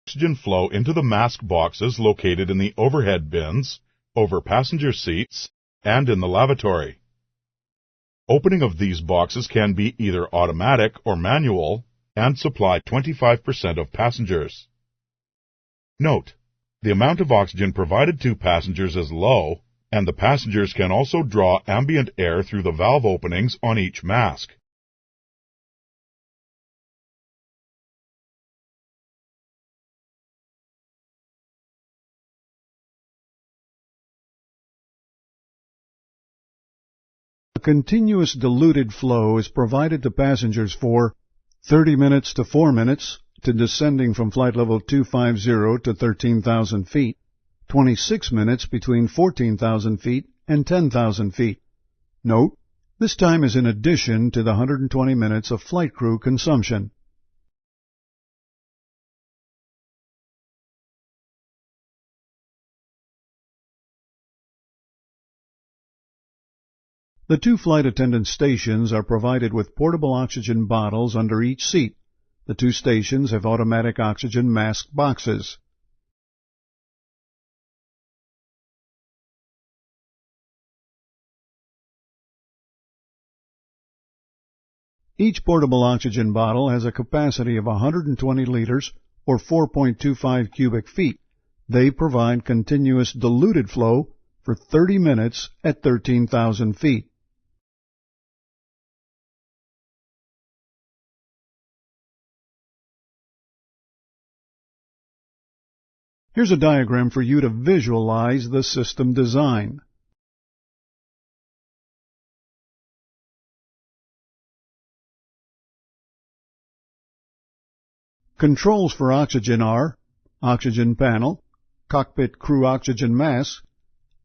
oxygen flow into the mask boxes located in the overhead bins, over passenger seats, and in the lavatory. Opening of these boxes can be either automatic or manual and supply 25% of passengers. Note: the amount of oxygen provided to passengers is low, and the passengers can also draw ambient air through the valve openings on each mask. A continuous diluted flow is provided to passengers for 30 minutes to 4 minutes to descending from flight level 250 to 13,000 feet, 26 minutes between 14,000 feet and 10,000 feet. Note, this time is in addition to the 120 minutes of flight crew consumption. The two flight attendant stations are provided with portable oxygen bottles under each seat. The two stations have automatic oxygen mask boxes. Each portable oxygen bottle has a capacity of 120 liters or 4.25 cubic feet. They provide continuous diluted flow for 30 minutes at 13,000 feet. Here's a diagram for you to visualize the system design. Controls for oxygen are oxygen panel, cockpit crew oxygen mask.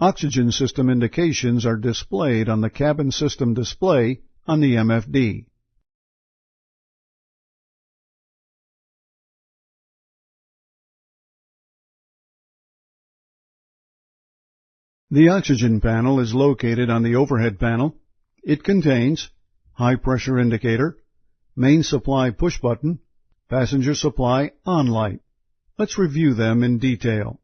Oxygen system indications are displayed on the cabin system display on the MFD. The oxygen panel is located on the overhead panel. It contains high pressure indicator, main supply push button, passenger supply on light. Let's review them in detail.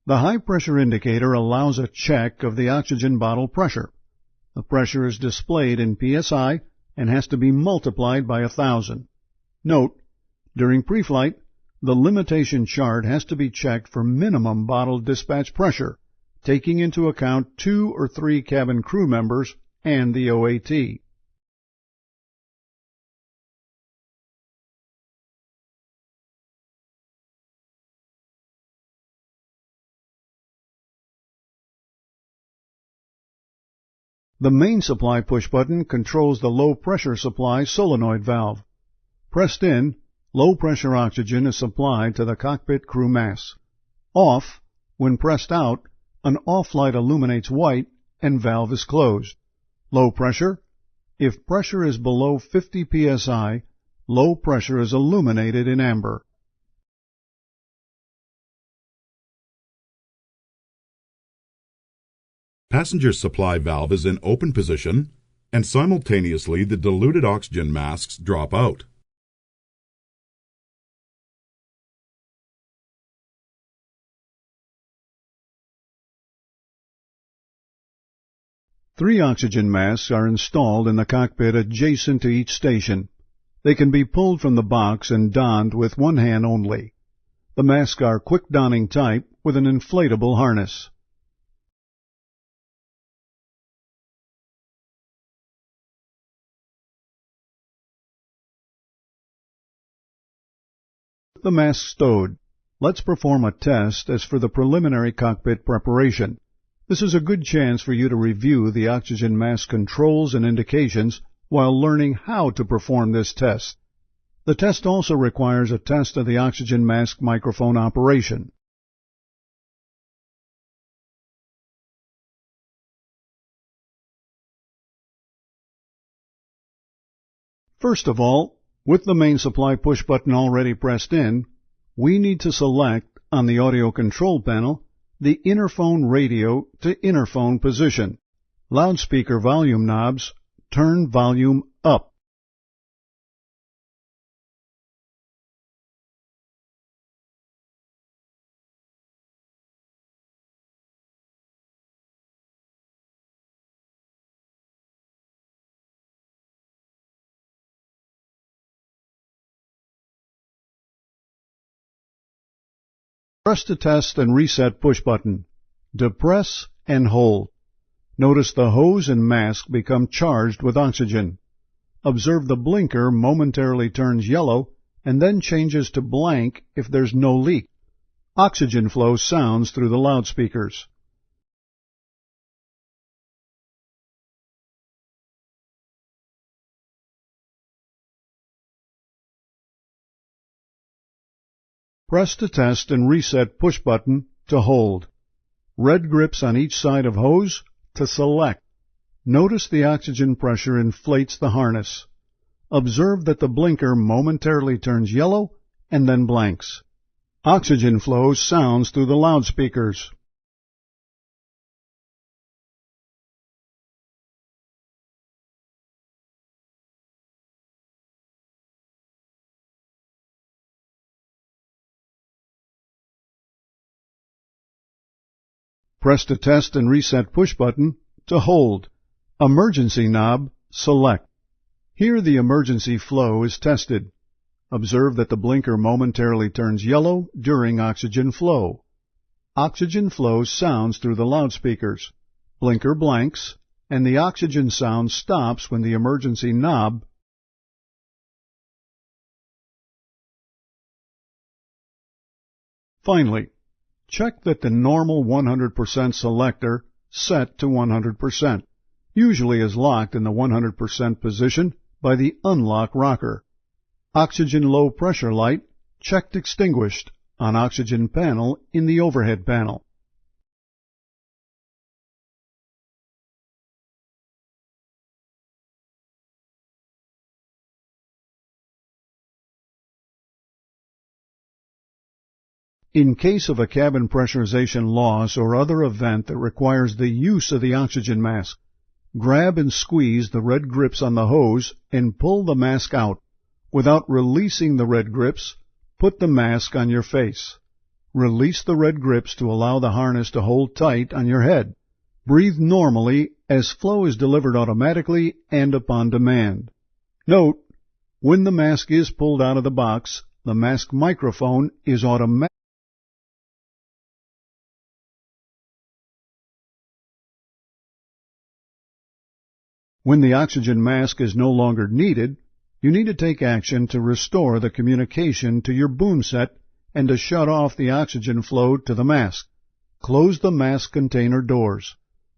The high pressure indicator allows a check of the oxygen bottle pressure. The pressure is displayed in PSI and has to be multiplied by 1,000. Note, during pre-flight, the limitation chart has to be checked for minimum bottle dispatch pressure, taking into account 2 or 3 cabin crew members and the OAT. The main supply push button controls the low pressure supply solenoid valve. Pressed in, low pressure oxygen is supplied to the cockpit crew mask. Off, when pressed out, an off light illuminates white and valve is closed. Low pressure. If pressure is below 50 psi, low pressure is illuminated in amber. Passenger supply valve is in open position, and simultaneously the diluted oxygen masks drop out. Three oxygen masks are installed in the cockpit adjacent to each station. They can be pulled from the box and donned with one hand only. The masks are quick donning type with an inflatable harness. The mask stowed. Let's perform a test as for the preliminary cockpit preparation. This is a good chance for you to review the oxygen mask controls and indications while learning how to perform this test. The test also requires a test of the oxygen mask microphone operation. First of all, with the main supply push button already pressed in, we need to select on the audio control panel the interphone radio to interphone position. Loudspeaker volume knobs turn volume up. Press the test and reset push button. Depress and hold. Notice the hose and mask become charged with oxygen. Observe the blinker momentarily turns yellow and then changes to blank if there's no leak. Oxygen flow sounds through the loudspeakers. Press the test and reset push button to hold. Red grips on each side of hose to select. Notice the oxygen pressure inflates the harness. Observe that the blinker momentarily turns yellow and then blanks. Oxygen flow sounds through the loudspeakers. Press the test and reset push button to hold. Emergency knob, select. Here the emergency flow is tested. Observe that the blinker momentarily turns yellow during oxygen flow. Oxygen flow sounds through the loudspeakers. Blinker blanks, and the oxygen sound stops when the emergency knob. Finally, check that the normal 100% selector set to 100% usually is locked in the 100% position by the unlock rocker. Oxygen low pressure light checked extinguished on oxygen panel in the overhead panel. In case of a cabin pressurization loss or other event that requires the use of the oxygen mask, grab and squeeze the red grips on the hose and pull the mask out. Without releasing the red grips, put the mask on your face. Release the red grips to allow the harness to hold tight on your head. Breathe normally as flow is delivered automatically and upon demand. Note, when the mask is pulled out of the box, the mask microphone is automatic. When the oxygen mask is no longer needed, you need to take action to restore the communication to your boom set and to shut off the oxygen flow to the mask. Close the mask container doors.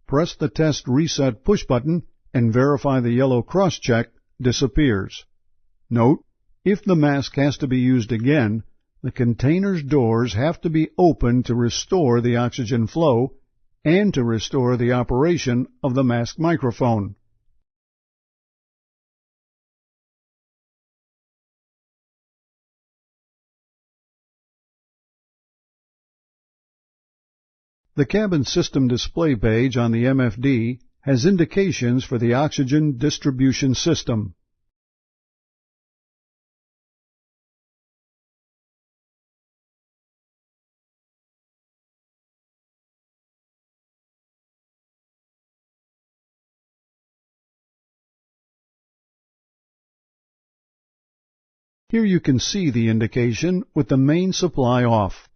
Press the test reset push button and verify the yellow cross check disappears. Note, if the mask has to be used again, the container's doors have to be opened to restore the oxygen flow and to restore the operation of the mask microphone. The cabin system display page on the MFD has indications for the oxygen distribution system. Here you can see the indication with the main supply off.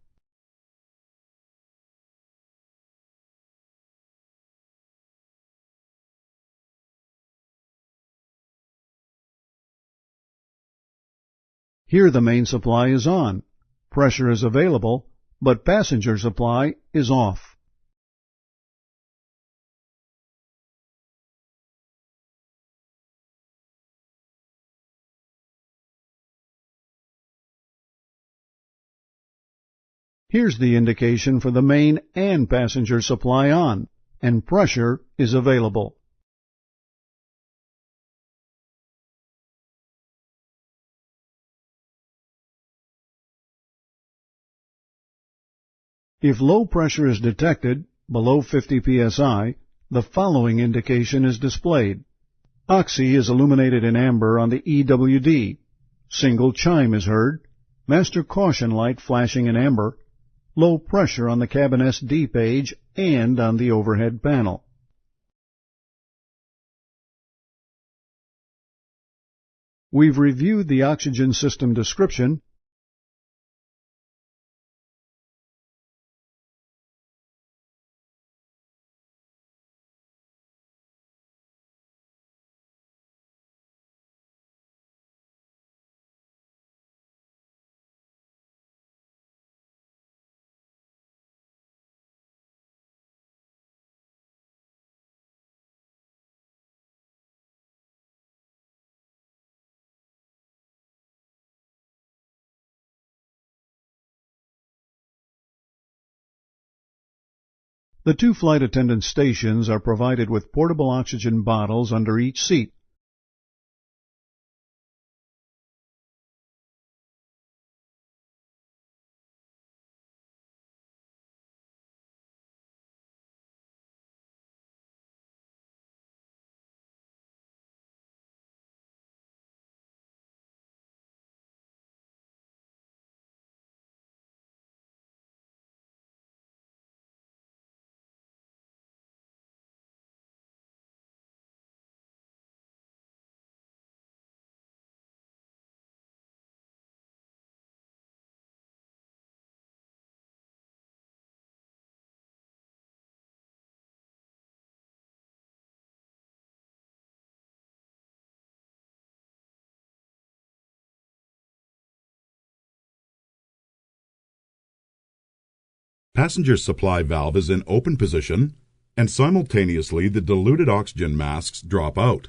Here the main supply is on. Pressure is available, but passenger supply is off. Here's the indication for the main and passenger supply on, and pressure is available. If low pressure is detected, below 50 psi, the following indication is displayed. Oxy is illuminated in amber on the EWD. Single chime is heard. Master caution light flashing in amber. Low pressure on the cabin SD page and on the overhead panel. We've reviewed the oxygen system description. The two flight attendant stations are provided with portable oxygen bottles under each seat. Passenger supply valve is in open position, and simultaneously the diluted oxygen masks drop out.